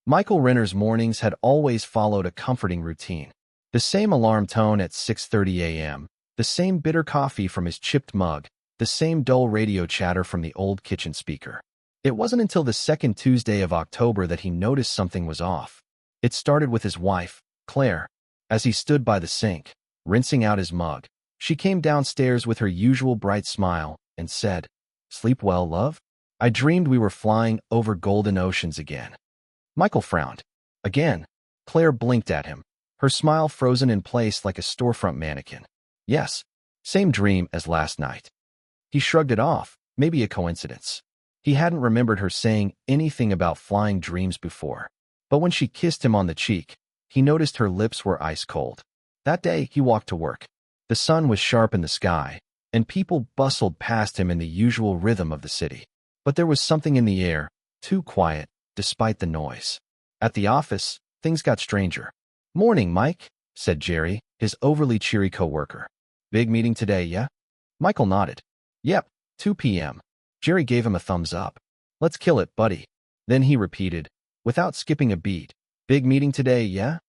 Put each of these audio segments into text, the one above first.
Michael Renner's mornings had always followed a comforting routine. The same alarm tone at 6:30 a.m., the same bitter coffee from his chipped mug, the same dull radio chatter from the old kitchen speaker. It wasn't until the second Tuesday of October that he noticed something was off. It started with his wife, Claire. As he stood by the sink, rinsing out his mug, she came downstairs with her usual bright smile and said, "Sleep well, love? I dreamed we were flying over golden oceans again." Michael frowned. Again. Claire blinked at him, her smile frozen in place like a storefront mannequin. Yes, same dream as last night. He shrugged it off, maybe a coincidence. He hadn't remembered her saying anything about flying dreams before. But when she kissed him on the cheek, he noticed her lips were ice cold. That day, he walked to work. The sun was sharp in the sky, and people bustled past him in the usual rhythm of the city. But there was something in the air, too quiet, despite the noise. At the office, things got stranger. "Morning, Mike," said Jerry, his overly cheery coworker. "Big meeting today, yeah?" Michael nodded. "Yep, 2 p.m. Jerry gave him a thumbs up. "Let's kill it, buddy." Then he repeated, without skipping a beat, "Big meeting today, yeah?"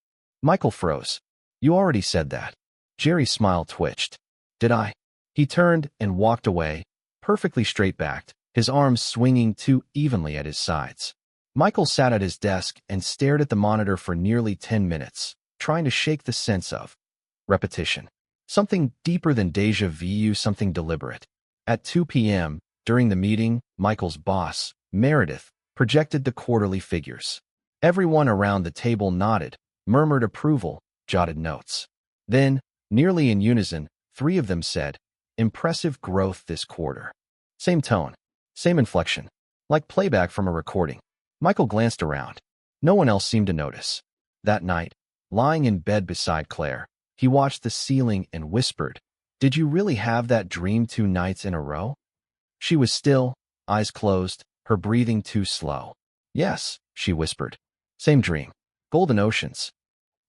Michael froze. "You already said that." Jerry's smile twitched. "Did I?" He turned and walked away, perfectly straight-backed, his arms swinging too evenly at his sides. Michael sat at his desk and stared at the monitor for nearly 10 minutes, trying to shake the sense of repetition. Something deeper than déjà vu, something deliberate. At 2 p.m., during the meeting, Michael's boss, Meredith, projected the quarterly figures. Everyone around the table nodded, murmured approval, jotted notes. Then, nearly in unison, 3 of them said, "Impressive growth this quarter." Same tone, same inflection, like playback from a recording. Michael glanced around. No one else seemed to notice. That night, lying in bed beside Claire, he watched the ceiling and whispered, "Did you really have that dream 2 nights in a row?" She was still, eyes closed, her breathing too slow. "Yes," she whispered. "Same dream. Golden oceans."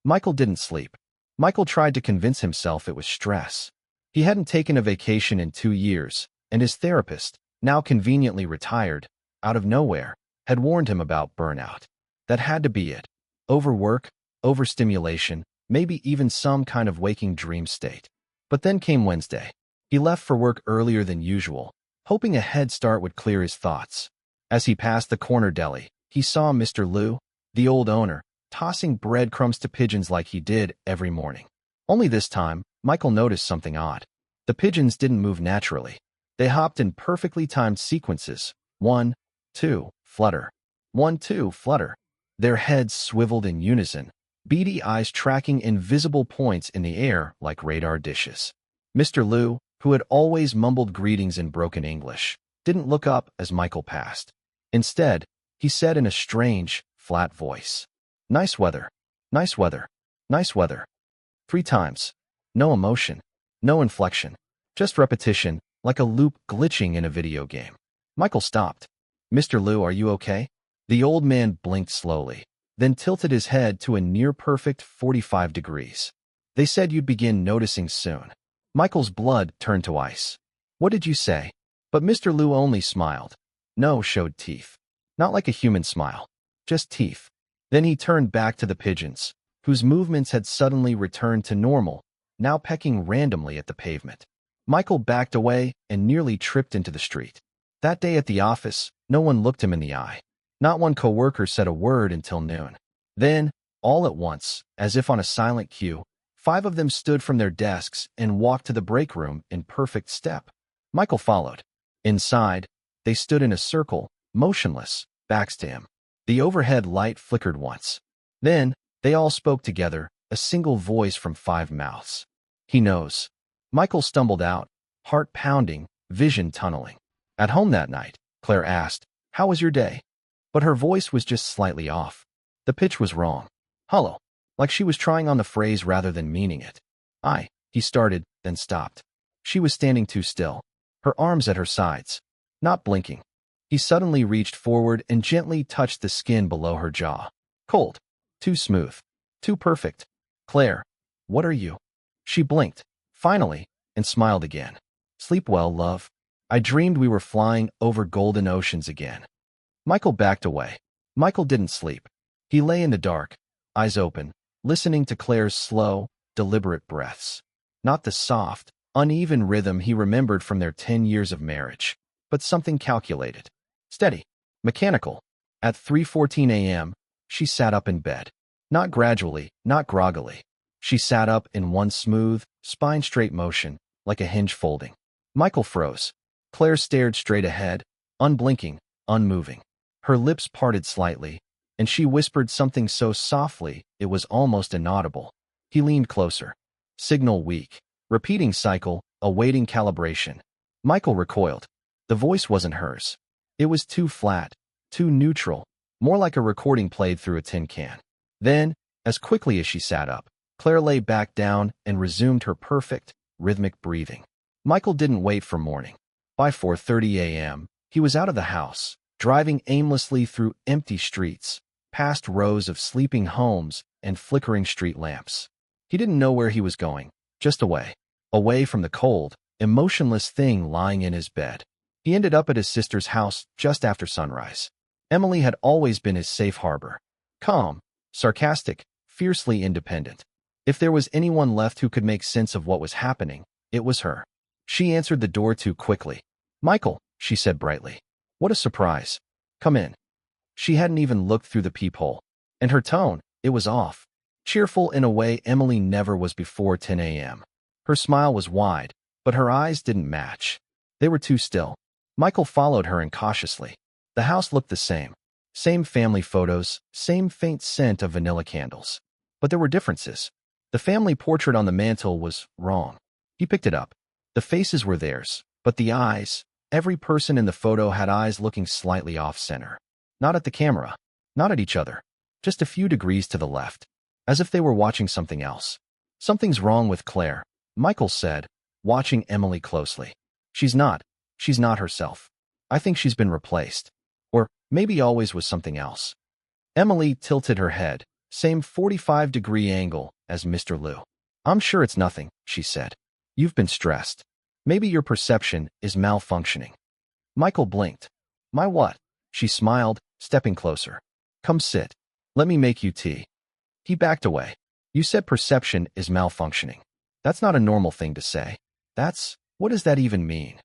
Michael didn't sleep. Michael tried to convince himself it was stress. He hadn't taken a vacation in 2 years, and his therapist, now conveniently retired, out of nowhere, had warned him about burnout. That had to be it. Overwork, overstimulation, maybe even some kind of waking dream state. But then came Wednesday. He left for work earlier than usual, hoping a head start would clear his thoughts. As he passed the corner deli, he saw Mr. Liu, the old owner, tossing breadcrumbs to pigeons like he did every morning. Only this time, Michael noticed something odd. The pigeons didn't move naturally. They hopped in perfectly timed sequences. 1, 2, flutter. 1, 2, flutter. Their heads swiveled in unison, beady eyes tracking invisible points in the air like radar dishes. Mr. Liu, who had always mumbled greetings in broken English, didn't look up as Michael passed. Instead, he said in a strange, flat voice, "Nice weather, nice weather, nice weather." 3 times. No emotion, no inflection, just repetition, like a loop glitching in a video game. Michael stopped. "Mr. Liu, are you okay?" The old man blinked slowly, then tilted his head to a near-perfect 45 degrees. "They said you'd begin noticing soon." Michael's blood turned to ice. "What did you say?" But Mr. Liu only smiled. No, showed teeth. Not like a human smile, just teeth. Then he turned back to the pigeons, whose movements had suddenly returned to normal, now pecking randomly at the pavement. Michael backed away and nearly tripped into the street. That day at the office, no one looked him in the eye. Not one coworker said a word until noon. Then, all at once, as if on a silent cue, 5 of them stood from their desks and walked to the break room in perfect step. Michael followed. Inside, they stood in a circle, motionless, backs to him. The overhead light flickered once. Then, they all spoke together, a single voice from 5 mouths. "He knows." Michael stumbled out, heart pounding, vision tunneling. "At home that night," Claire asked, "how was your day?" But her voice was just slightly off. The pitch was wrong. Hollow, like she was trying on the phrase rather than meaning it. He started, then stopped. She was standing too still, her arms at her sides, not blinking. He suddenly reached forward and gently touched the skin below her jaw. Cold. Too smooth. Too perfect. "Claire, what are you?" She blinked, finally, and smiled again. "Sleep well, love. I dreamed we were flying over golden oceans again." Michael backed away. Michael didn't sleep. He lay in the dark, eyes open, listening to Claire's slow, deliberate breaths. Not the soft, uneven rhythm he remembered from their 10 years of marriage, but something calculated, steady, mechanical. At 3:14 a.m., she sat up in bed. Not gradually, not groggily. She sat up in one smooth, spine-straight motion, like a hinge folding. Michael froze. Claire stared straight ahead, unblinking, unmoving. Her lips parted slightly, and she whispered something so softly it was almost inaudible. He leaned closer. Signal weak. Repeating cycle, awaiting calibration. Michael recoiled. The voice wasn't hers. It was too flat, too neutral, more like a recording played through a tin can. Then, as quickly as she sat up, Claire lay back down and resumed her perfect, rhythmic breathing. Michael didn't wait for morning. By 4:30 a.m., he was out of the house, driving aimlessly through empty streets, past rows of sleeping homes and flickering street lamps. He didn't know where he was going, just away. Away from the cold, emotionless thing lying in his bed. He ended up at his sister's house just after sunrise. Emily had always been his safe harbor. Calm, sarcastic, fiercely independent. If there was anyone left who could make sense of what was happening, it was her. She answered the door too quickly. "Michael," she said brightly. "What a surprise. Come in." She hadn't even looked through the peephole. And her tone, it was off. Cheerful in a way Emily never was before 10 a.m. Her smile was wide, but her eyes didn't match. They were too still. Michael followed her incautiously. The house looked the same. Same family photos, same faint scent of vanilla candles. But there were differences. The family portrait on the mantel was wrong. He picked it up. The faces were theirs, but the eyes, every person in the photo had eyes looking slightly off-center. Not at the camera, not at each other, just a few degrees to the left, as if they were watching something else. "Something's wrong with Claire," Michael said, watching Emily closely. She's not herself. I think she's been replaced. Or maybe always was something else." Emily tilted her head, same 45-degree angle as Mr. Liu. "I'm sure it's nothing," she said. "You've been stressed. Maybe your perception is malfunctioning." Michael blinked. "My what?" She smiled, stepping closer. "Come sit. Let me make you tea." He backed away. "You said perception is malfunctioning. That's not a normal thing to say. What does that even mean?"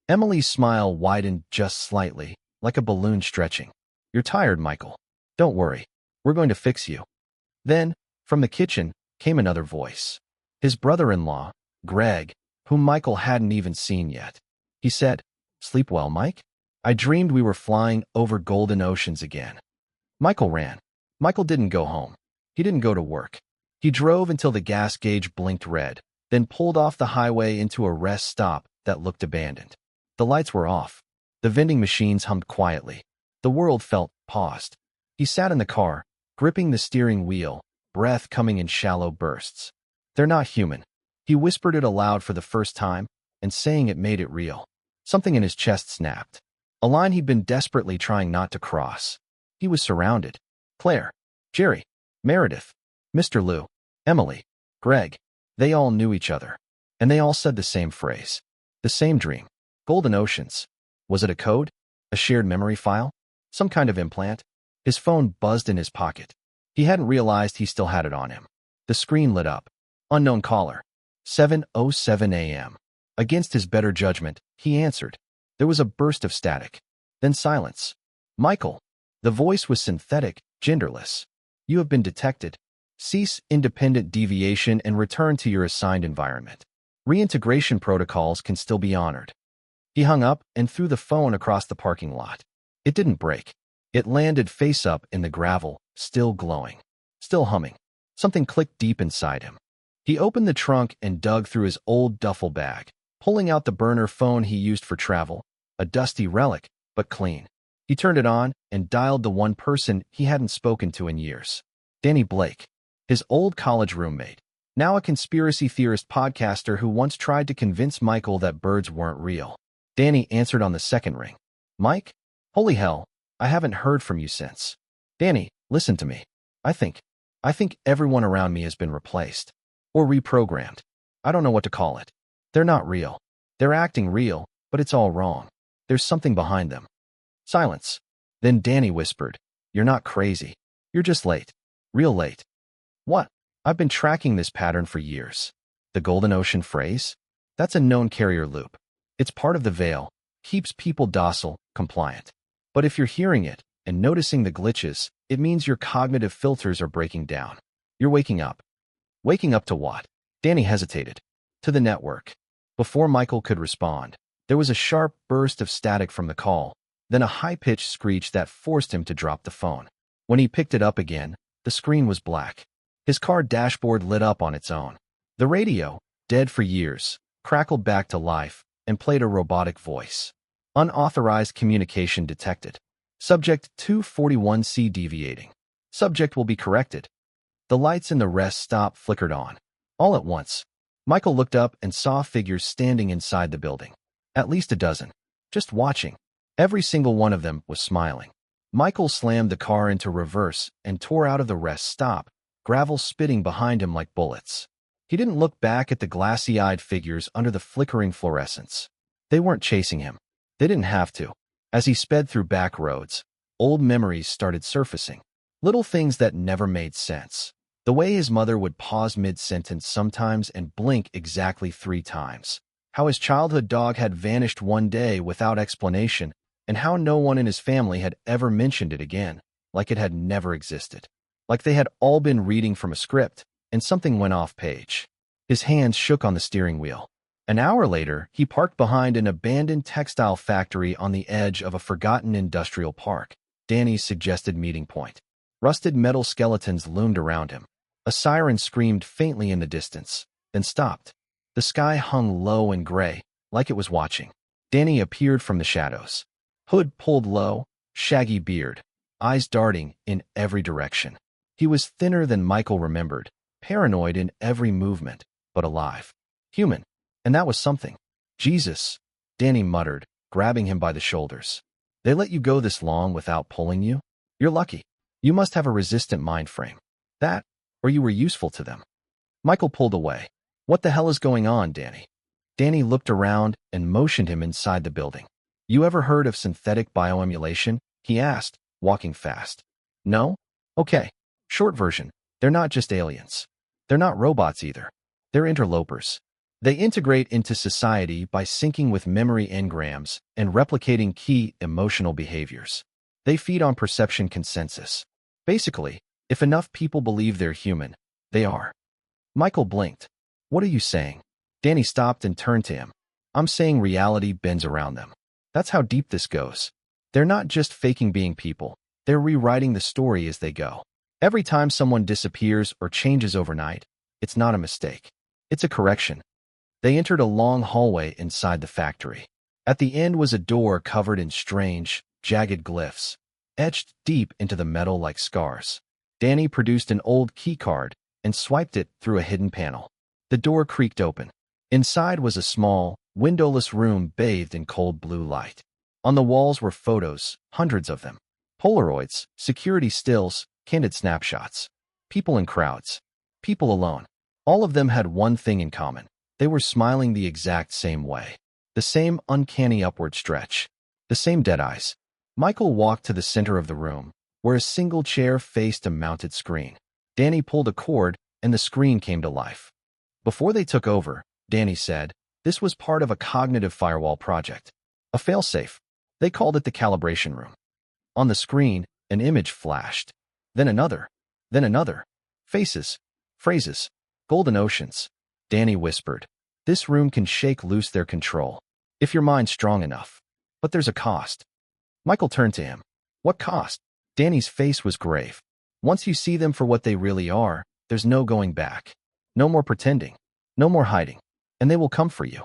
Emily's smile widened just slightly, like a balloon stretching. "You're tired, Michael. Don't worry. We're going to fix you." Then, from the kitchen, came another voice. His brother-in-law, Greg, whom Michael hadn't even seen yet. He said, "Sleep well, Mike? I dreamed we were flying over golden oceans again." Michael ran. Michael didn't go home. He didn't go to work. He drove until the gas gauge blinked red, then pulled off the highway into a rest stop that looked abandoned. The lights were off. The vending machines hummed quietly. The world felt paused. He sat in the car, gripping the steering wheel, breath coming in shallow bursts. "They're not human." He whispered it aloud for the first time, and saying it made it real. Something in his chest snapped. A line he'd been desperately trying not to cross. He was surrounded. Claire, Jerry, Meredith, Mr. Liu, Emily, Greg. They all knew each other. And they all said the same phrase. The same dream. Golden oceans. Was it a code? A shared memory file? Some kind of implant? His phone buzzed in his pocket. He hadn't realized he still had it on him. The screen lit up. Unknown caller. 7:07 a.m. Against his better judgment, he answered. There was a burst of static. Then silence. "Michael." The voice was synthetic, genderless. "You have been detected. Cease independent deviation and return to your assigned environment. Reintegration protocols can still be honored." He hung up and threw the phone across the parking lot. It didn't break. It landed face up in the gravel, still glowing, still humming. Something clicked deep inside him. He opened the trunk and dug through his old duffel bag, pulling out the burner phone he used for travel, a dusty relic, but clean. He turned it on and dialed the one person he hadn't spoken to in years. Danny Blake, his old college roommate, now a conspiracy theorist podcaster who once tried to convince Michael that birds weren't real. Danny answered on the second ring. "Mike? Holy hell, I haven't heard from you since." "Danny, listen to me. I think everyone around me has been replaced. Or reprogrammed. I don't know what to call it. They're not real. They're acting real, but it's all wrong. There's something behind them." Silence. Then Danny whispered, "You're not crazy. You're just late. Real late. What? I've been tracking this pattern for years. The Golden Ocean phrase? That's a known carrier loop. It's part of the veil, keeps people docile, compliant. But if you're hearing it and noticing the glitches, it means your cognitive filters are breaking down. You're waking up. Waking up to what? Danny hesitated. To the network. Before Michael could respond, there was a sharp burst of static from the call, then a high-pitched screech that forced him to drop the phone. When he picked it up again, the screen was black. His car dashboard lit up on its own. The radio, dead for years, crackled back to life and played a robotic voice. Unauthorized communication detected. Subject 241C deviating. Subject will be corrected. The lights in the rest stop flickered on. All at once, Michael looked up and saw figures standing inside the building. At least a dozen. Just watching. Every single one of them was smiling. Michael slammed the car into reverse and tore out of the rest stop, gravel spitting behind him like bullets. He didn't look back at the glassy-eyed figures under the flickering fluorescence. They weren't chasing him. They didn't have to. As he sped through back roads, old memories started surfacing. Little things that never made sense. The way his mother would pause mid-sentence sometimes and blink exactly 3 times. How his childhood dog had vanished one day without explanation, and how no one in his family had ever mentioned it again, like it had never existed. Like they had all been reading from a script, and something went off page. His hands shook on the steering wheel. An hour later, he parked behind an abandoned textile factory on the edge of a forgotten industrial park, Danny's suggested meeting point. Rusted metal skeletons loomed around him. A siren screamed faintly in the distance, then stopped. The sky hung low and gray, like it was watching. Danny appeared from the shadows. Hood pulled low, shaggy beard, eyes darting in every direction. He was thinner than Michael remembered, paranoid in every movement, but alive. Human. And that was something. Jesus, Danny muttered, grabbing him by the shoulders. They let you go this long without pulling you? You're lucky. You must have a resistant mind frame. That, or you were useful to them. Michael pulled away. What the hell is going on, Danny? Danny looked around and motioned him inside the building. You ever heard of synthetic bioemulation? He asked, walking fast. No? Okay. Short version. They're not just aliens. They're not robots either. They're interlopers. They integrate into society by syncing with memory engrams and replicating key emotional behaviors. They feed on perception consensus. Basically, if enough people believe they're human, they are. Michael blinked. What are you saying? Danny stopped and turned to him. I'm saying reality bends around them. That's how deep this goes. They're not just faking being people. They're rewriting the story as they go. Every time someone disappears or changes overnight, it's not a mistake. It's a correction. They entered a long hallway inside the factory. At the end was a door covered in strange, jagged glyphs, etched deep into the metal like scars. Danny produced an old key card and swiped it through a hidden panel. The door creaked open. Inside was a small, windowless room bathed in cold blue light. On the walls were photos, hundreds of them. Polaroids, security stills, candid snapshots. People in crowds. People alone. All of them had one thing in common. They were smiling the exact same way. The same uncanny upward stretch. The same dead eyes. Michael walked to the center of the room, where a single chair faced a mounted screen. Danny pulled a cord, and the screen came to life. Before they took over, Danny said, this was part of a cognitive firewall project. A failsafe. They called it the calibration room. On the screen, an image flashed. Then another. Then another. Faces. Phrases. Golden oceans. Danny whispered. This room can shake loose their control, if your mind's strong enough. But there's a cost. Michael turned to him. What cost? Danny's face was grave. Once you see them for what they really are, there's no going back. No more pretending. No more hiding. And they will come for you.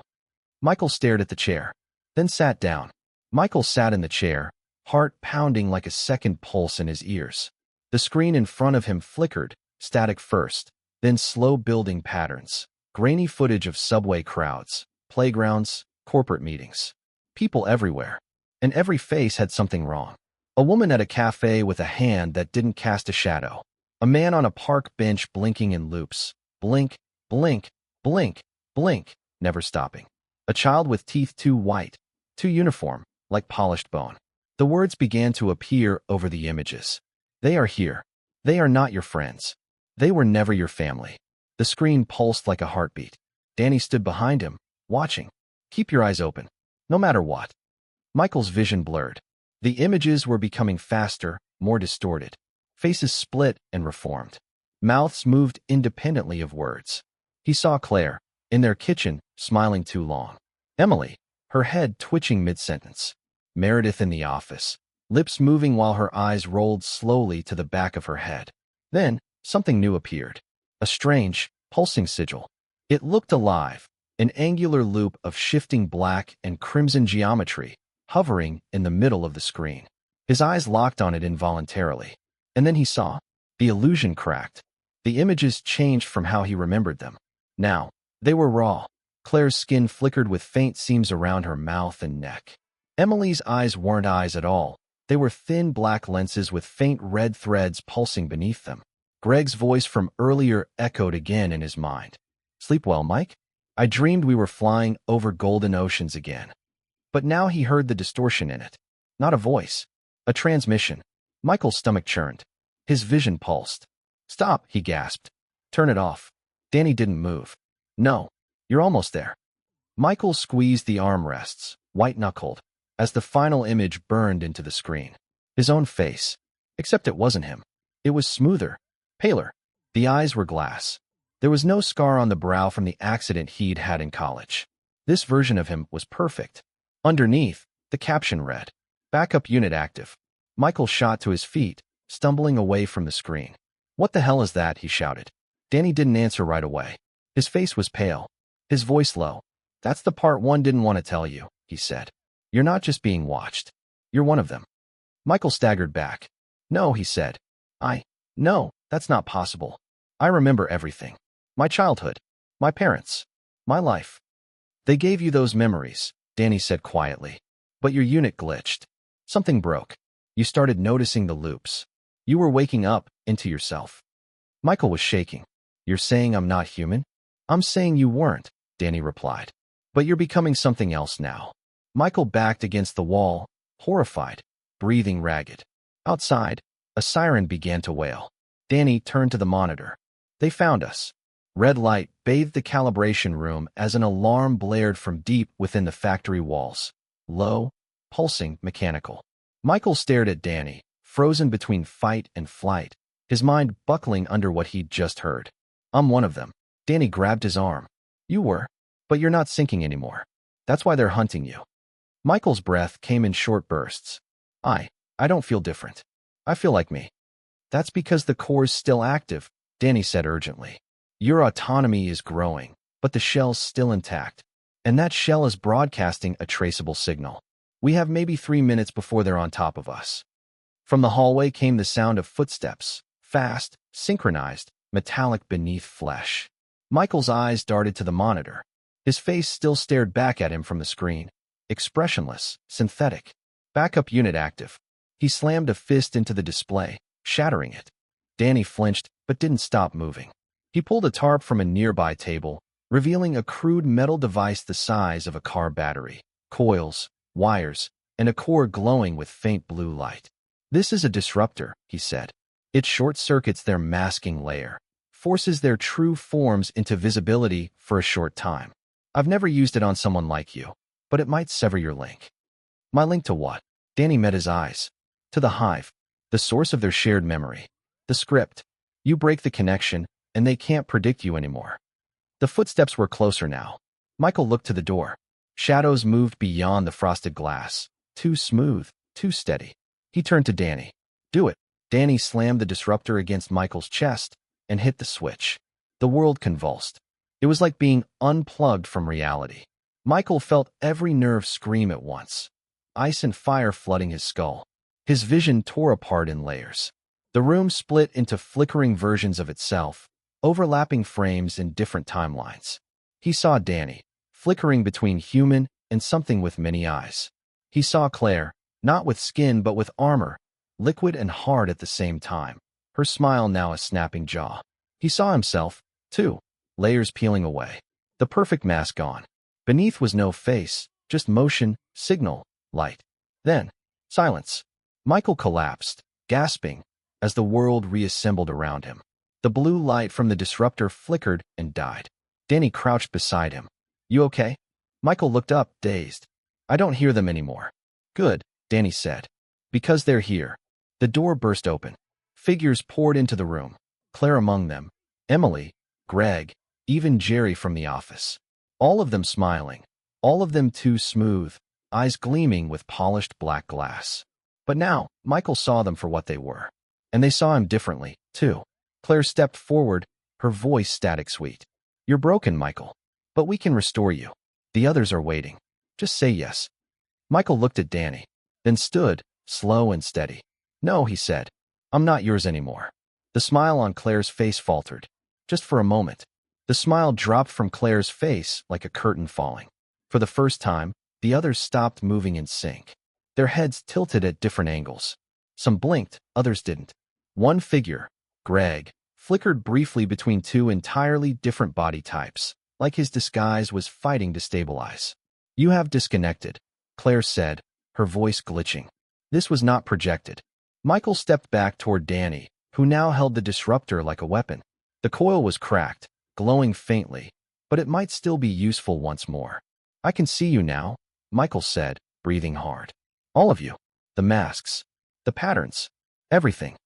Michael stared at the chair, then sat down. Michael sat in the chair, heart pounding like a second pulse in his ears. The screen in front of him flickered, static first, then slow building patterns. Grainy footage of subway crowds, playgrounds, corporate meetings. People everywhere. And every face had something wrong. A woman at a cafe with a hand that didn't cast a shadow. A man on a park bench blinking in loops. Blink, blink, blink, blink, never stopping. A child with teeth too white, too uniform, like polished bone. The words began to appear over the images. They are here. They are not your friends. They were never your family. The screen pulsed like a heartbeat. Danny stood behind him, watching. Keep your eyes open. No matter what. Michael's vision blurred. The images were becoming faster, more distorted. Faces split and reformed. Mouths moved independently of words. He saw Claire, in their kitchen, smiling too long. Emily, her head twitching mid-sentence. Meredith in the office, lips moving while her eyes rolled slowly to the back of her head. Then, something new appeared. A strange, pulsing sigil. It looked alive, an angular loop of shifting black and crimson geometry, hovering in the middle of the screen. His eyes locked on it involuntarily. And then he saw. The illusion cracked. The images changed from how he remembered them. Now, they were raw. Claire's skin flickered with faint seams around her mouth and neck. Emily's eyes weren't eyes at all. They were thin black lenses with faint red threads pulsing beneath them. Greg's voice from earlier echoed again in his mind. Sleep well, Mike? I dreamed we were flying over golden oceans again. But now he heard the distortion in it. Not a voice. A transmission. Michael's stomach churned. His vision pulsed. Stop, he gasped. Turn it off. Danny didn't move. No, you're almost there. Michael squeezed the armrests, white-knuckled, as the final image burned into the screen. His own face. Except it wasn't him. It was smoother, paler. The eyes were glass. There was no scar on the brow from the accident he'd had in college. This version of him was perfect. Underneath, the caption read, Backup unit active. Michael shot to his feet, stumbling away from the screen. What the hell is that? He shouted. Danny didn't answer right away. His face was pale. His voice low. That's the part one didn't want to tell you, he said. You're not just being watched. You're one of them. Michael staggered back. No, he said. No, that's not possible. I remember everything. My childhood. My parents. My life. They gave you those memories, Danny said quietly. But your unit glitched. Something broke. You started noticing the loops. You were waking up into yourself. Michael was shaking. You're saying I'm not human? I'm saying you weren't, Danny replied. But you're becoming something else now. Michael backed against the wall, horrified, breathing ragged. Outside, a siren began to wail. Danny turned to the monitor. They found us. Red light bathed the calibration room as an alarm blared from deep within the factory walls. Low, pulsing, mechanical. Michael stared at Danny, frozen between fight and flight, his mind buckling under what he'd just heard. I'm one of them. Danny grabbed his arm. You were, but you're not sinking anymore. That's why they're hunting you. Michael's breath came in short bursts. I don't feel different. I feel like me. That's because the core's still active, Danny said urgently. Your autonomy is growing, but the shell's still intact. And that shell is broadcasting a traceable signal. We have maybe 3 minutes before they're on top of us. From the hallway came the sound of footsteps, fast, synchronized, metallic beneath flesh. Michael's eyes darted to the monitor. His face still stared back at him from the screen. Expressionless, synthetic. Backup unit active. He slammed a fist into the display, shattering it. Danny flinched, but didn't stop moving. He pulled a tarp from a nearby table, revealing a crude metal device the size of a car battery. Coils, wires, and a core glowing with faint blue light. This is a disruptor, he said. It short-circuits their masking layer, forces their true forms into visibility for a short time. I've never used it on someone like you, but it might sever your link. My link to what? Danny met his eyes. To the hive, the source of their shared memory. The script. You break the connection, and they can't predict you anymore. The footsteps were closer now. Michael looked to the door. Shadows moved beyond the frosted glass. Too smooth, too steady. He turned to Danny. Do it. Danny slammed the disruptor against Michael's chest and hit the switch. The world convulsed. It was like being unplugged from reality. Michael felt every nerve scream at once. Ice and fire flooding his skull. His vision tore apart in layers. The room split into flickering versions of itself, overlapping frames in different timelines. He saw Danny, flickering between human and something with many eyes. He saw Claire, not with skin but with armor, liquid and hard at the same time, her smile now a snapping jaw. He saw himself, too, layers peeling away, the perfect mask gone. Beneath was no face, just motion, signal, light. Then, silence. Michael collapsed, gasping, as the world reassembled around him. The blue light from the disruptor flickered and died. Danny crouched beside him. "You okay?" Michael looked up, dazed. "I don't hear them anymore." "Good," Danny said. "Because they're here." The door burst open. Figures poured into the room, Claire among them, Emily, Greg, even Jerry from the office. All of them smiling, all of them too smooth, eyes gleaming with polished black glass. But now, Michael saw them for what they were. And they saw him differently, too. Claire stepped forward, her voice static sweet. "You're broken, Michael. But we can restore you. The others are waiting. Just say yes." Michael looked at Danny, then stood, slow and steady. "No," he said. "I'm not yours anymore." The smile on Claire's face faltered. Just for a moment. The smile dropped from Claire's face like a curtain falling. For the first time, the others stopped moving in sync. Their heads tilted at different angles. Some blinked, others didn't. One figure, Greg, flickered briefly between two entirely different body types, like his disguise was fighting to stabilize. "You have disconnected," Claire said, her voice glitching. This was not projected. Michael stepped back toward Danny, who now held the disruptor like a weapon. The coil was cracked, glowing faintly, but it might still be useful once more. "I can see you now," Michael said, breathing hard. "All of you. The masks. The patterns. Everything."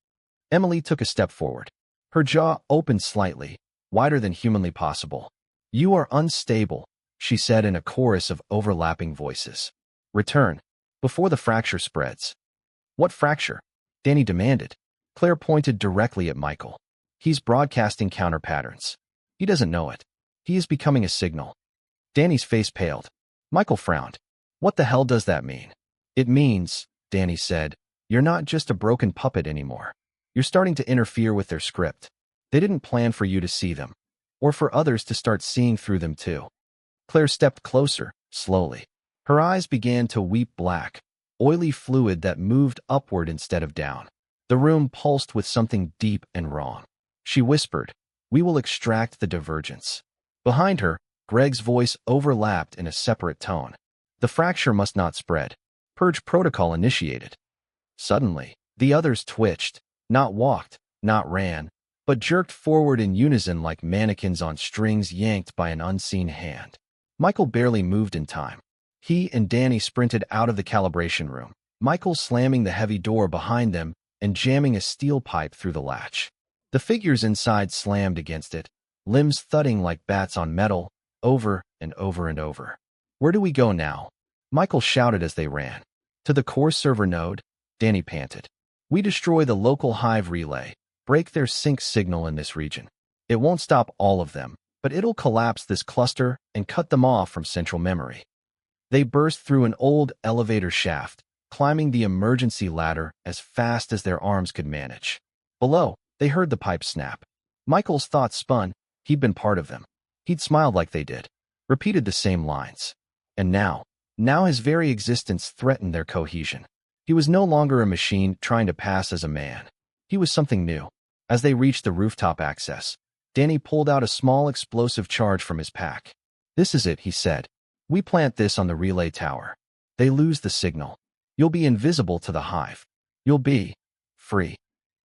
Emily took a step forward. Her jaw opened slightly, wider than humanly possible. "You are unstable," she said in a chorus of overlapping voices. "Return, before the fracture spreads." "What fracture?" Danny demanded. Claire pointed directly at Michael. "He's broadcasting counter patterns. He doesn't know it. He is becoming a signal." Danny's face paled. Michael frowned. "What the hell does that mean?" "It means," Danny said, "you're not just a broken puppet anymore. You're starting to interfere with their script. They didn't plan for you to see them, or for others to start seeing through them too." Claire stepped closer, slowly. Her eyes began to weep black, oily fluid that moved upward instead of down. The room pulsed with something deep and wrong. She whispered, "We will extract the divergence." Behind her, Greg's voice overlapped in a separate tone. "The fracture must not spread. Purge protocol initiated." Suddenly, the others twitched, not walked, not ran, but jerked forward in unison like mannequins on strings yanked by an unseen hand. Michael barely moved in time. He and Danny sprinted out of the calibration room, Michael slamming the heavy door behind them and jamming a steel pipe through the latch. The figures inside slammed against it, limbs thudding like bats on metal, over and over and over. "Where do we go now?" Michael shouted as they ran. "To the core server node," Danny panted. "We destroy the local hive relay, break their sync signal in this region. It won't stop all of them, but it'll collapse this cluster and cut them off from central memory." They burst through an old elevator shaft, climbing the emergency ladder as fast as their arms could manage. Below, they heard the pipe snap. Michael's thoughts spun. He'd been part of them. He'd smiled like they did, repeated the same lines. And now his very existence threatened their cohesion. He was no longer a machine trying to pass as a man. He was something new. As they reached the rooftop access, Danny pulled out a small explosive charge from his pack. "This is it," he said. "We plant this on the relay tower. They lose the signal. You'll be invisible to the hive. You'll be free."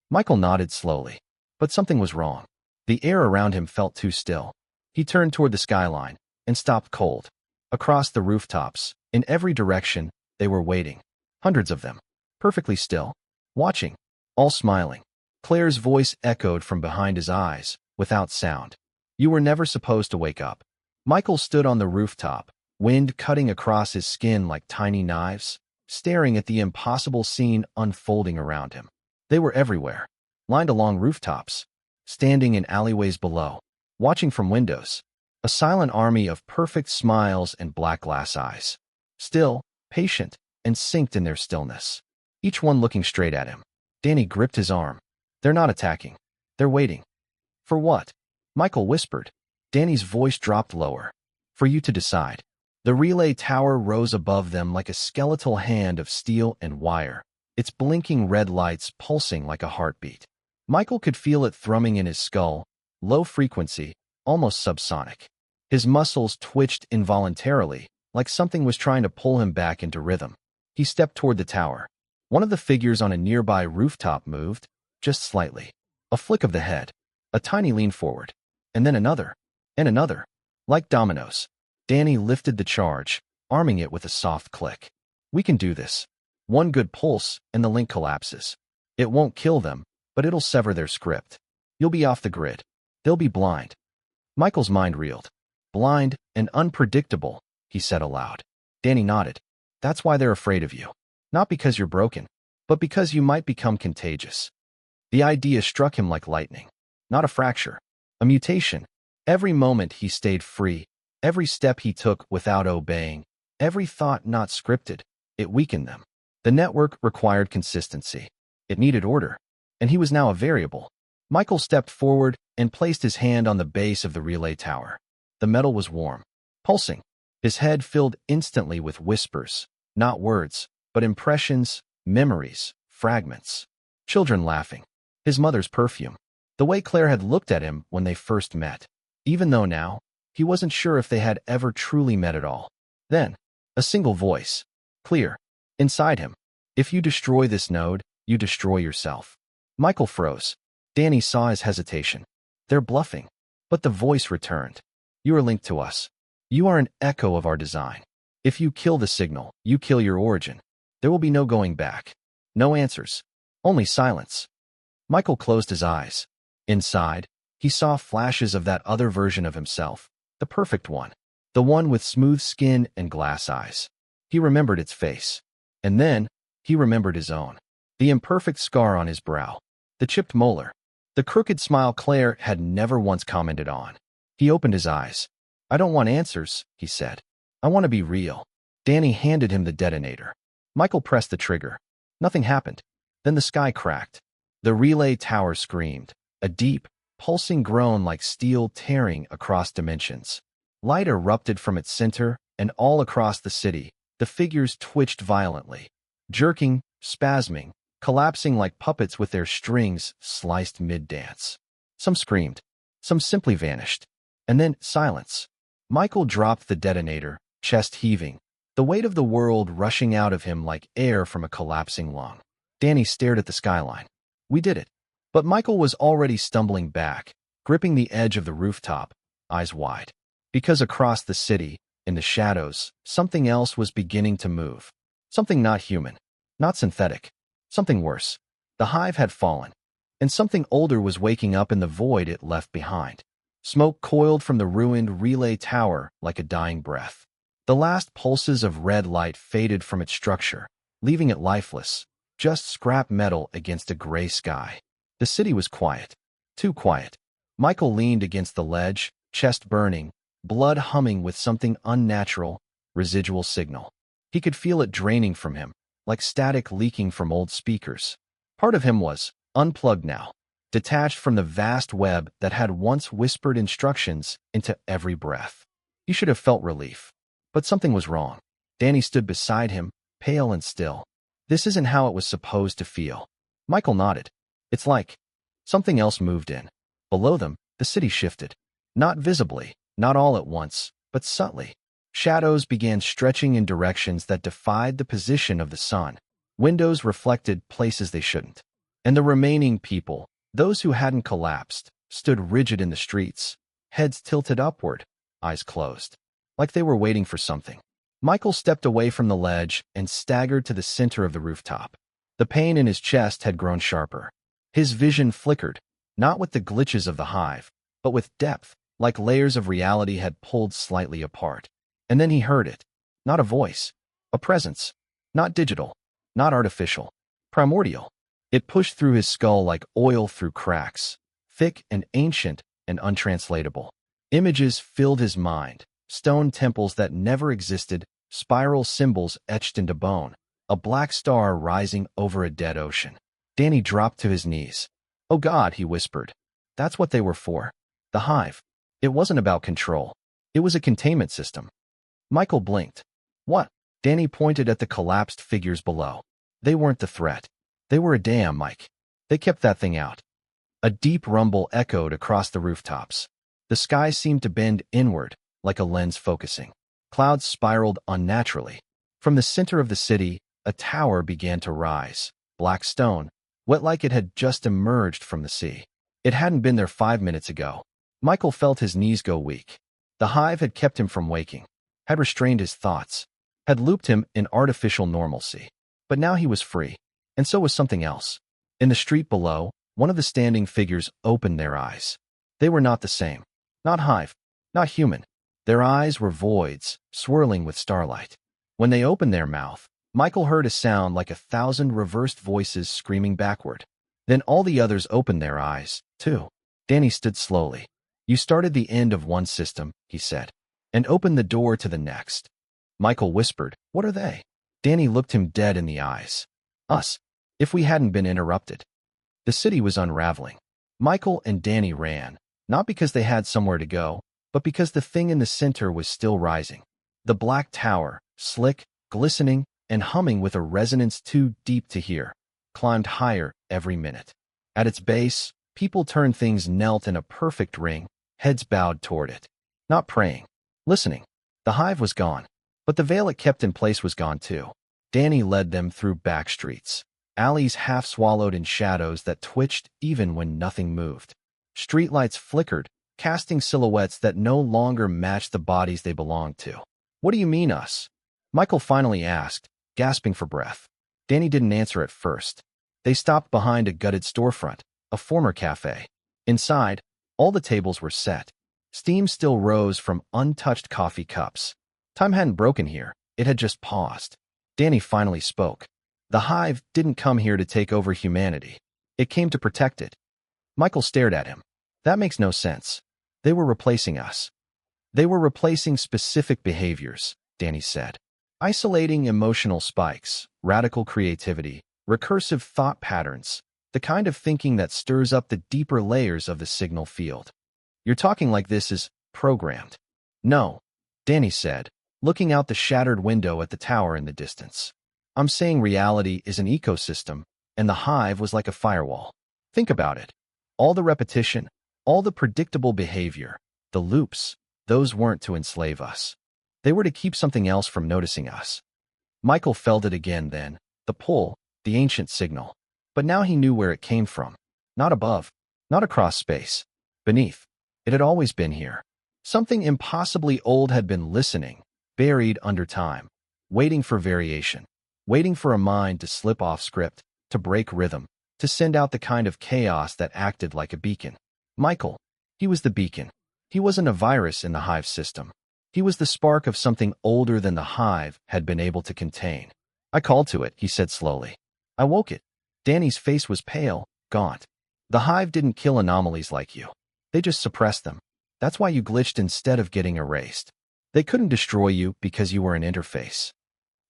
Michael nodded slowly, but something was wrong. The air around him felt too still. He turned toward the skyline and stopped cold. Across the rooftops, in every direction, they were waiting. Hundreds of them, perfectly still, watching, all smiling. Claire's voice echoed from behind his eyes, without sound. "You were never supposed to wake up." Michael stood on the rooftop, wind cutting across his skin like tiny knives, staring at the impossible scene unfolding around him. They were everywhere, lined along rooftops, standing in alleyways below, watching from windows. A silent army of perfect smiles and black glass eyes. Still, patient, and synced in their stillness. Each one looking straight at him. Danny gripped his arm. "They're not attacking. They're waiting." "For what?" Michael whispered. Danny's voice dropped lower. "For you to decide." The relay tower rose above them like a skeletal hand of steel and wire, its blinking red lights pulsing like a heartbeat. Michael could feel it thrumming in his skull, low frequency, almost subsonic. His muscles twitched involuntarily, like something was trying to pull him back into rhythm. He stepped toward the tower. One of the figures on a nearby rooftop moved, just slightly. A flick of the head, a tiny lean forward, and then another, and another. Like dominoes, Danny lifted the charge, arming it with a soft click. We can do this. One good pulse, and the link collapses. It won't kill them, but it'll sever their script. You'll be off the grid. They'll be blind. Michael's mind reeled. Blind and unpredictable, he said aloud. Danny nodded. That's why they're afraid of you. Not because you're broken, but because you might become contagious. The idea struck him like lightning. Not a fracture, a mutation. Every moment he stayed free, every step he took without obeying, every thought not scripted, it weakened them. The network required consistency. It needed order, and he was now a variable. Michael stepped forward and placed his hand on the base of the relay tower. The metal was warm, pulsing. His head filled instantly with whispers, not words, but impressions, memories, fragments. Children laughing. His mother's perfume. The way Claire had looked at him when they first met. Even though now, he wasn't sure if they had ever truly met at all. Then, a single voice. Clear. Inside him. If you destroy this node, you destroy yourself. Michael froze. Danny saw his hesitation. They're bluffing. But the voice returned. You are linked to us. You are an echo of our design. If you kill the signal, you kill your origin. There will be no going back. No answers. Only silence. Michael closed his eyes. Inside, he saw flashes of that other version of himself. The perfect one. The one with smooth skin and glass eyes. He remembered its face. And then, he remembered his own. The imperfect scar on his brow. The chipped molar. The crooked smile Claire had never once commented on. He opened his eyes. I don't want answers, he said. I want to be real. Danny handed him the detonator. Michael pressed the trigger. Nothing happened. Then the sky cracked. The relay tower screamed. A deep, pulsing groan like steel tearing across dimensions. Light erupted from its center, and all across the city, the figures twitched violently. Jerking, spasming, collapsing like puppets with their strings sliced mid-dance. Some screamed. Some simply vanished. And then silence. Michael dropped the detonator, chest heaving, the weight of the world rushing out of him like air from a collapsing lung. Danny stared at the skyline. We did it. But Michael was already stumbling back, gripping the edge of the rooftop, eyes wide. Because across the city, in the shadows, something else was beginning to move. Something not human, not synthetic. Something worse. The hive had fallen, and something older was waking up in the void it left behind. Smoke coiled from the ruined relay tower like a dying breath. The last pulses of red light faded from its structure, leaving it lifeless, just scrap metal against a gray sky. The city was quiet. Too quiet. Michael leaned against the ledge, chest burning, blood humming with something unnatural, residual signal. He could feel it draining from him, like static leaking from old speakers. Part of him was unplugged now, detached from the vast web that had once whispered instructions into every breath. He should have felt relief. But something was wrong. Danny stood beside him, pale and still. This isn't how it was supposed to feel. Michael nodded. It's like something else moved in. Below them, the city shifted. Not visibly, not all at once, but subtly. Shadows began stretching in directions that defied the position of the sun. Windows reflected places they shouldn't. And the remaining people, those who hadn't collapsed, stood rigid in the streets, heads tilted upward, eyes closed, like they were waiting for something. Michael stepped away from the ledge and staggered to the center of the rooftop. The pain in his chest had grown sharper. His vision flickered, not with the glitches of the hive, but with depth, like layers of reality had pulled slightly apart. And then he heard it. Not a voice. A presence. Not digital. Not artificial. Primordial. It pushed through his skull like oil through cracks. Thick and ancient and untranslatable. Images filled his mind. Stone temples that never existed, spiral symbols etched into bone. A black star rising over a dead ocean. Danny dropped to his knees. Oh God, he whispered. That's what they were for. The hive. It wasn't about control. It was a containment system. Michael blinked. What? Danny pointed at the collapsed figures below. They weren't the threat. They were a dam, Mike. They kept that thing out. A deep rumble echoed across the rooftops. The sky seemed to bend inward, like a lens focusing. Clouds spiraled unnaturally. From the center of the city, a tower began to rise. Black stone, wet like it had just emerged from the sea. It hadn't been there 5 minutes ago. Michael felt his knees go weak. The hive had kept him from waking, had restrained his thoughts, had looped him in artificial normalcy. But now he was free, and so was something else. In the street below, one of the standing figures opened their eyes. They were not the same. Not hive, not human. Their eyes were voids, swirling with starlight. When they opened their mouth, Michael heard a sound like 1,000 reversed voices screaming backward. Then all the others opened their eyes, too. Danny stood slowly. You started the end of one system, he said, and opened the door to the next. Michael whispered, what are they? Danny looked him dead in the eyes. Us, if we hadn't been interrupted. The city was unraveling. Michael and Danny ran, not because they had somewhere to go, but because the thing in the center was still rising. The black tower, slick, glistening, and humming with a resonance too deep to hear, climbed higher every minute. At its base, people turned things knelt in a perfect ring, heads bowed toward it. Not praying, listening. The hive was gone, but the veil it kept in place was gone too. Danny led them through back streets, alleys half swallowed in shadows that twitched even when nothing moved. Streetlights flickered, casting silhouettes that no longer matched the bodies they belonged to. What do you mean, us? Michael finally asked, gasping for breath. Danny didn't answer at first. They stopped behind a gutted storefront, a former cafe. Inside, all the tables were set. Steam still rose from untouched coffee cups. Time hadn't broken here, it had just paused. Danny finally spoke. The hive didn't come here to take over humanity. It came to protect it. Michael stared at him. That makes no sense. They were replacing us. They were replacing specific behaviors, Danny said. Isolating emotional spikes, radical creativity, recursive thought patterns, the kind of thinking that stirs up the deeper layers of the signal field. You're talking like this is programmed. No, Danny said, looking out the shattered window at the tower in the distance. I'm saying reality is an ecosystem, and the hive was like a firewall. Think about it. All the repetition, all the predictable behavior, the loops, those weren't to enslave us. They were to keep something else from noticing us. Michael felt it again then, the pull, the ancient signal. But now he knew where it came from. Not above, not across space. Beneath. It had always been here. Something impossibly old had been listening, buried under time, waiting for variation, waiting for a mind to slip off script, to break rhythm, to send out the kind of chaos that acted like a beacon. Michael, he was the beacon. He wasn't a virus in the hive system. He was the spark of something older than the hive had been able to contain. I called to it, he said slowly. I woke it. Danny's face was pale, gaunt. The hive didn't kill anomalies like you. They just suppressed them. That's why you glitched instead of getting erased. They couldn't destroy you because you were an interface.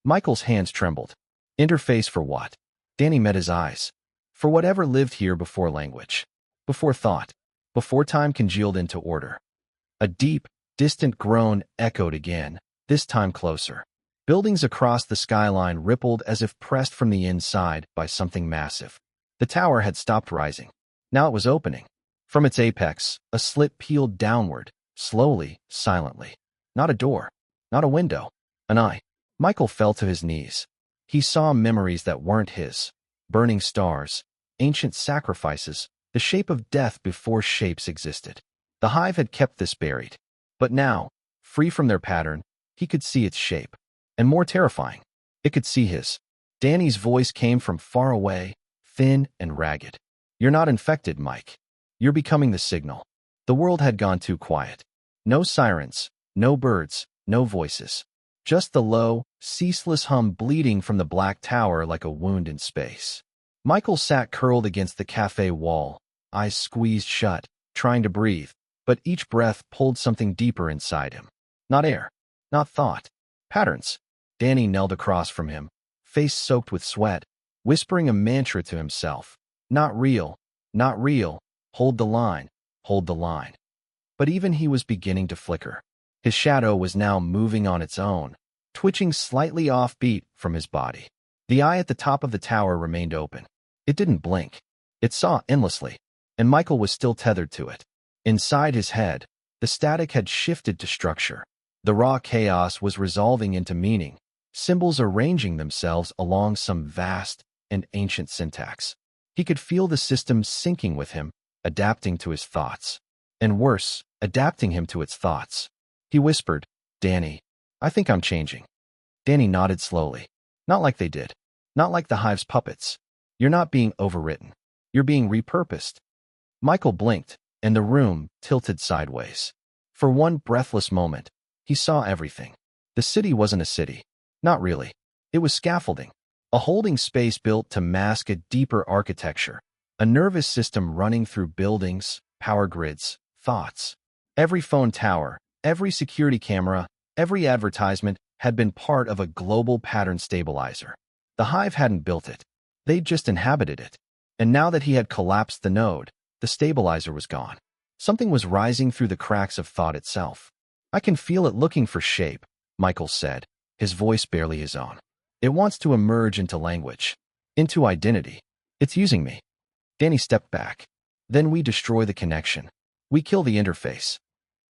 Michael's hands trembled. Interface for what? Danny met his eyes. For whatever lived here before language, before thought, before time congealed into order. A deep, distant groan echoed again, this time closer. Buildings across the skyline rippled as if pressed from the inside by something massive. The tower had stopped rising. Now it was opening. From its apex, a slit peeled downward, slowly, silently. Not a door, not a window, an eye. Michael fell to his knees. He saw memories that weren't his. Burning stars, ancient sacrifices, the shape of death before shapes existed. The hive had kept this buried. But now, free from their pattern, he could see its shape. And more terrifying, it could see his. Danny's voice came from far away, thin and ragged. You're not infected, Mike. You're becoming the signal. The world had gone too quiet. No sirens, no birds, no voices. Just the low, ceaseless hum bleeding from the black tower like a wound in space. Michael sat curled against the cafe wall, eyes squeezed shut, trying to breathe, but each breath pulled something deeper inside him. Not air, not thought. Patterns. Danny knelt across from him, face soaked with sweat, whispering a mantra to himself. Not real, not real. Hold the line, hold the line. But even he was beginning to flicker. His shadow was now moving on its own, twitching slightly offbeat from his body. The eye at the top of the tower remained open. It didn't blink. It saw endlessly, and Michael was still tethered to it. Inside his head, the static had shifted to structure. The raw chaos was resolving into meaning, symbols arranging themselves along some vast and ancient syntax. He could feel the system syncing with him, adapting to his thoughts. And worse, adapting him to its thoughts. He whispered, "Danny, I think I'm changing." Danny nodded slowly. "Not like they did. Not like the Hive's puppets. You're not being overwritten. You're being repurposed." Michael blinked, and the room tilted sideways. For one breathless moment, he saw everything. The city wasn't a city. Not really. It was scaffolding. A holding space built to mask a deeper architecture. A nervous system running through buildings, power grids, thoughts. Every phone tower, every security camera, every advertisement had been part of a global pattern stabilizer. The Hive hadn't built it. They'd just inhabited it. And now that he had collapsed the node, the stabilizer was gone. Something was rising through the cracks of thought itself. "I can feel it looking for shape," Michael said, his voice barely his own. "It wants to emerge into language, into identity. It's using me." Danny stepped back. "Then we destroy the connection. We kill the interface."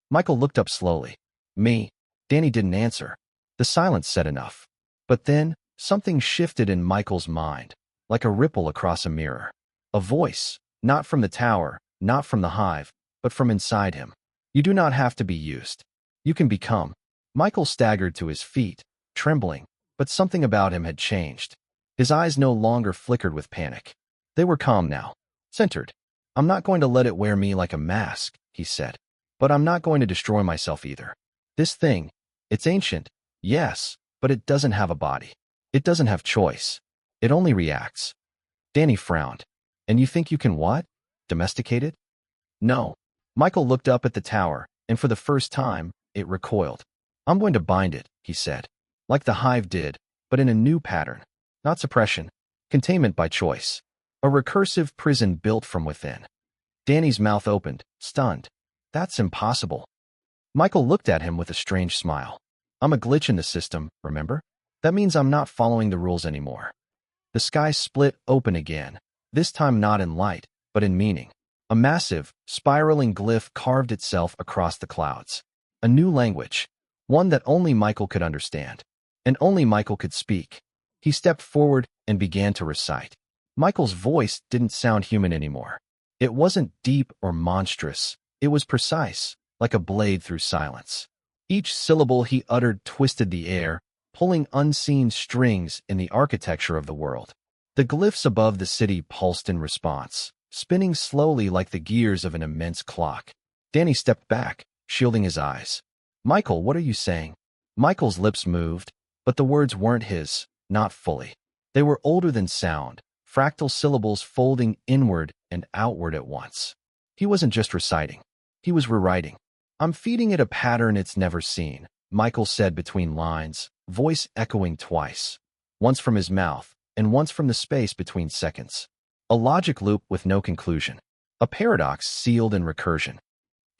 Michael looked up slowly. "Me?" Danny didn't answer. The silence said enough. But then, something shifted in Michael's mind, like a ripple across a mirror. A voice, not from the tower, not from the Hive, but from inside him. "You do not have to be used. You can become." Michael staggered to his feet, trembling, but something about him had changed. His eyes no longer flickered with panic. They were calm now, centered. "I'm not going to let it wear me like a mask," he said. "But I'm not going to destroy myself either. This thing, it's ancient, yes, but it doesn't have a body. It doesn't have choice. It only reacts." Danny frowned. "And you think you can what? Domesticate it?" "No." Michael looked up at the tower, and for the first time, it recoiled. "I'm going to bind it," he said. "Like the Hive did, but in a new pattern. Not suppression. Containment by choice. A recursive prison built from within." Danny's mouth opened, stunned. "That's impossible." Michael looked at him with a strange smile. "I'm a glitch in the system, remember? That means I'm not following the rules anymore." The sky split open again, this time not in light, but in meaning. A massive, spiraling glyph carved itself across the clouds. A new language, one that only Michael could understand, and only Michael could speak. He stepped forward and began to recite. Michael's voice didn't sound human anymore. It wasn't deep or monstrous. It was precise, like a blade through silence. Each syllable he uttered twisted the air, pulling unseen strings in the architecture of the world. The glyphs above the city pulsed in response, spinning slowly like the gears of an immense clock. Danny stepped back, shielding his eyes. "Michael, what are you saying?" Michael's lips moved, but the words weren't his, not fully. They were older than sound, fractal syllables folding inward and outward at once. He wasn't just reciting. He was rewriting. "I'm feeding it a pattern it's never seen," Michael said between lines, voice echoing twice, once from his mouth and once from the space between seconds. A logic loop with no conclusion. A paradox sealed in recursion.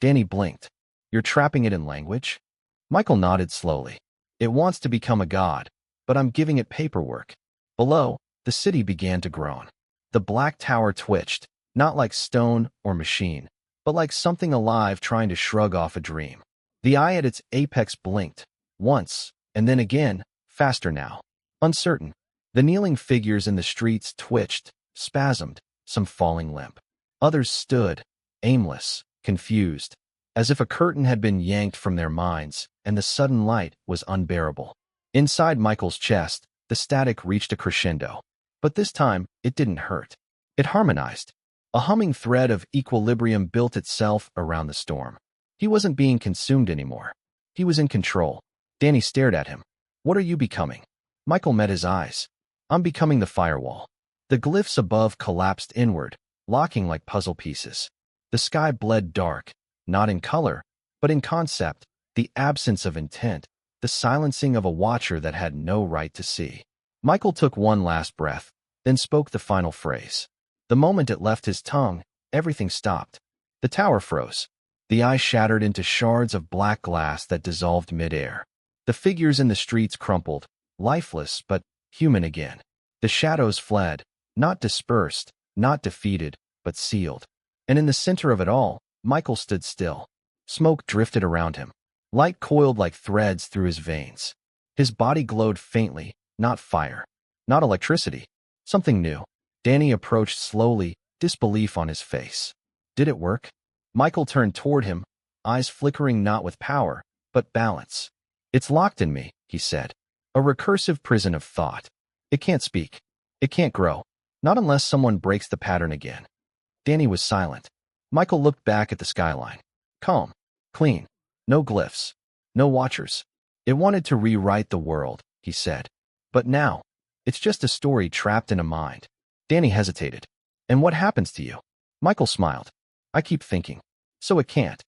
Danny blinked. "You're trapping it in language?" Michael nodded slowly. "It wants to become a god, but I'm giving it paperwork." Below, the city began to groan. The black tower twitched, not like stone or machine, but like something alive trying to shrug off a dream. The eye at its apex blinked, once, and then again, faster now. Uncertain. The kneeling figures in the streets twitched, spasmed, some falling limp. Others stood, aimless, confused, as if a curtain had been yanked from their minds, and the sudden light was unbearable. Inside Michael's chest, the static reached a crescendo. But this time, it didn't hurt. It harmonized. A humming thread of equilibrium built itself around the storm. He wasn't being consumed anymore. He was in control. Danny stared at him. "What are you becoming?" Michael met his eyes. "I'm becoming the firewall." The glyphs above collapsed inward, locking like puzzle pieces. The sky bled dark, not in color, but in concept, the absence of intent, the silencing of a watcher that had no right to see. Michael took one last breath, then spoke the final phrase. The moment it left his tongue, everything stopped. The tower froze. The eye shattered into shards of black glass that dissolved midair. The figures in the streets crumpled, lifeless but human again. The shadows fled, not dispersed, not defeated, but sealed. And in the center of it all, Michael stood still. Smoke drifted around him. Light coiled like threads through his veins. His body glowed faintly, not fire, not electricity, something new. Danny approached slowly, disbelief on his face. Did it work? Michael turned toward him, eyes flickering not with power, but balance. It's locked in me, he said. A recursive prison of thought. It can't speak. It can't grow. Not unless someone breaks the pattern again. Danny was silent. Michael looked back at the skyline. Calm. Clean. No glyphs. No watchers. It wanted to rewrite the world, he said. But now, it's just a story trapped in a mind. Danny hesitated. And what happens to you? Michael smiled. I keep thinking. So it can't.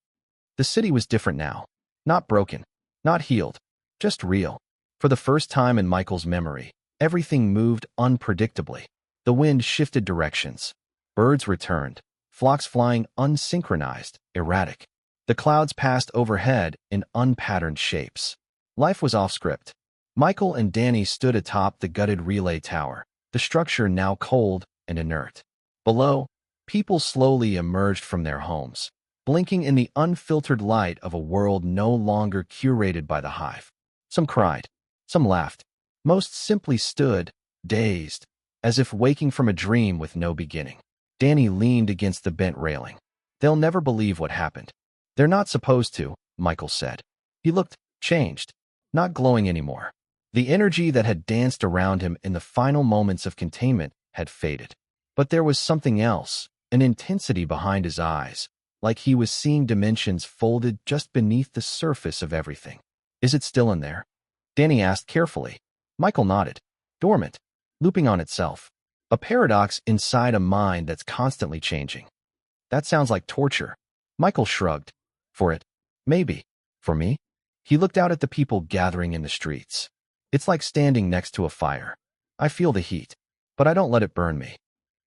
The city was different now. Not broken. Not healed. Just real. For the first time in Michael's memory, everything moved unpredictably. The wind shifted directions. Birds returned, flocks flying unsynchronized, erratic. The clouds passed overhead in unpatterned shapes. Life was off script. Michael and Danny stood atop the gutted relay tower, the structure now cold and inert. Below, people slowly emerged from their homes, blinking in the unfiltered light of a world no longer curated by the hive. Some cried, some laughed. Most simply stood, dazed, as if waking from a dream with no beginning. Danny leaned against the bent railing. They'll never believe what happened. They're not supposed to, Michael said. He looked changed, not glowing anymore. The energy that had danced around him in the final moments of containment had faded. But there was something else, an intensity behind his eyes, like he was seeing dimensions folded just beneath the surface of everything. Is it still in there? Danny asked carefully. Michael nodded. Dormant, looping on itself. A paradox inside a mind that's constantly changing. That sounds like torture. Michael shrugged. For it? Maybe. For me? He looked out at the people gathering in the streets. It's like standing next to a fire. I feel the heat, but I don't let it burn me.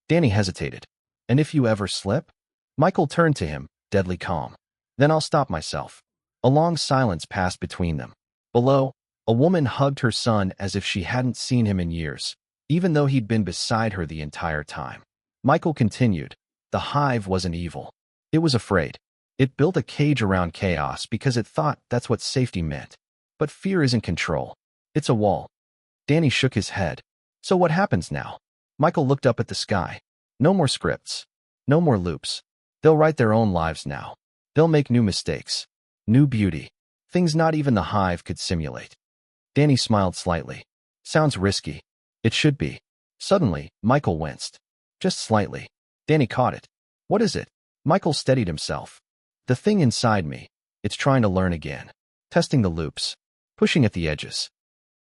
Danny hesitated. And if you ever slip? Michael turned to him, deadly calm. Then I'll stop myself. A long silence passed between them. Below, a woman hugged her son as if she hadn't seen him in years, even though he'd been beside her the entire time. Michael continued. The hive wasn't evil. It was afraid. It built a cage around chaos because it thought that's what safety meant. But fear isn't control. It's a wall. Danny shook his head. So what happens now? Michael looked up at the sky. No more scripts. No more loops. They'll write their own lives now. They'll make new mistakes. New beauty. Things not even the hive could simulate. Danny smiled slightly. Sounds risky. It should be. Suddenly, Michael winced. Just slightly. Danny caught it. What is it? Michael steadied himself. The thing inside me. It's trying to learn again. Testing the loops. Pushing at the edges.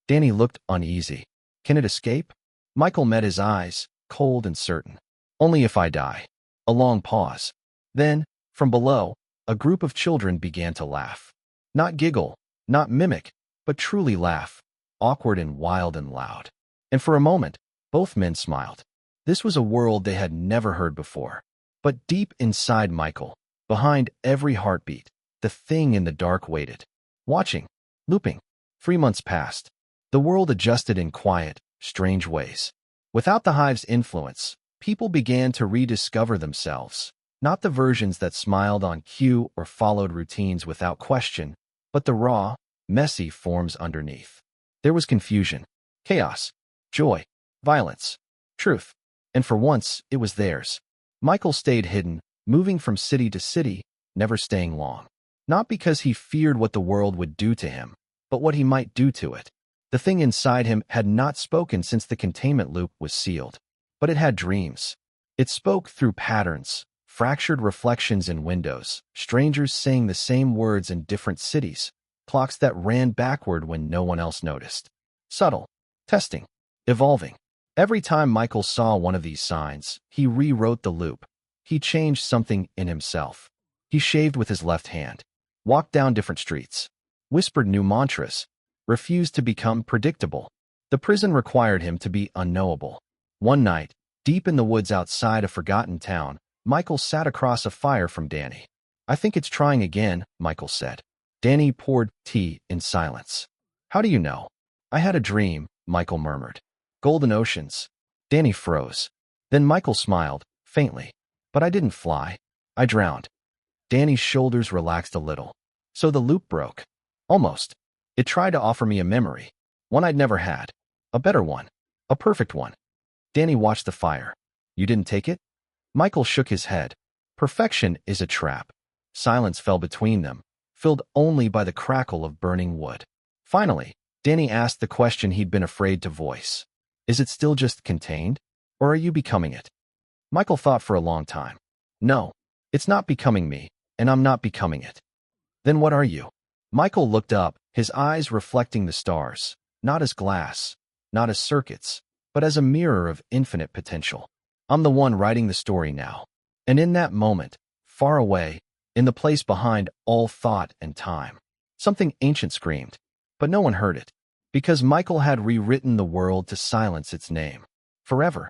Danny looked uneasy. Can it escape? Michael met his eyes, cold and certain. Only if I die. A long pause. Then, from below, a group of children began to laugh. Not giggle, not mimic, but truly laugh. Awkward and wild and loud. And for a moment, both men smiled. This was a world they had never heard before. But deep inside Michael, behind every heartbeat, the thing in the dark waited. Watching. Looping. 3 months passed. The world adjusted in quiet, strange ways. Without the hive's influence, people began to rediscover themselves. Not the versions that smiled on cue or followed routines without question, but the raw, messy forms underneath. There was confusion, chaos, joy, violence, truth. And for once, it was theirs. Michael stayed hidden, moving from city to city, never staying long. Not because he feared what the world would do to him, but what he might do to it. The thing inside him had not spoken since the containment loop was sealed. But it had dreams. It spoke through patterns, fractured reflections in windows, strangers saying the same words in different cities, clocks that ran backward when no one else noticed. Subtle, testing, evolving. Every time Michael saw one of these signs, he rewrote the loop. He changed something in himself. He shaved with his left hand, walked down different streets, whispered new mantras, refused to become predictable. The prison required him to be unknowable. One night, deep in the woods outside a forgotten town, Michael sat across a fire from Danny. I think it's trying again, Michael said. Danny poured tea in silence. How do you know? I had a dream, Michael murmured. Golden oceans. Danny froze. Then Michael smiled, faintly. But I didn't fly. I drowned. Danny's shoulders relaxed a little. So the loop broke. Almost. It tried to offer me a memory. One I'd never had. A better one. A perfect one. Danny watched the fire. You didn't take it? Michael shook his head. Perfection is a trap. Silence fell between them, filled only by the crackle of burning wood. Finally, Danny asked the question he'd been afraid to voice. Is it still just contained? Or are you becoming it? Michael thought for a long time. No, it's not becoming me, and I'm not becoming it. Then what are you? Michael looked up, his eyes reflecting the stars, not as glass, not as circuits, but as a mirror of infinite potential. I'm the one writing the story now. And in that moment, far away, in the place behind all thought and time, something ancient screamed, but no one heard it, because Michael had rewritten the world to silence its name forever.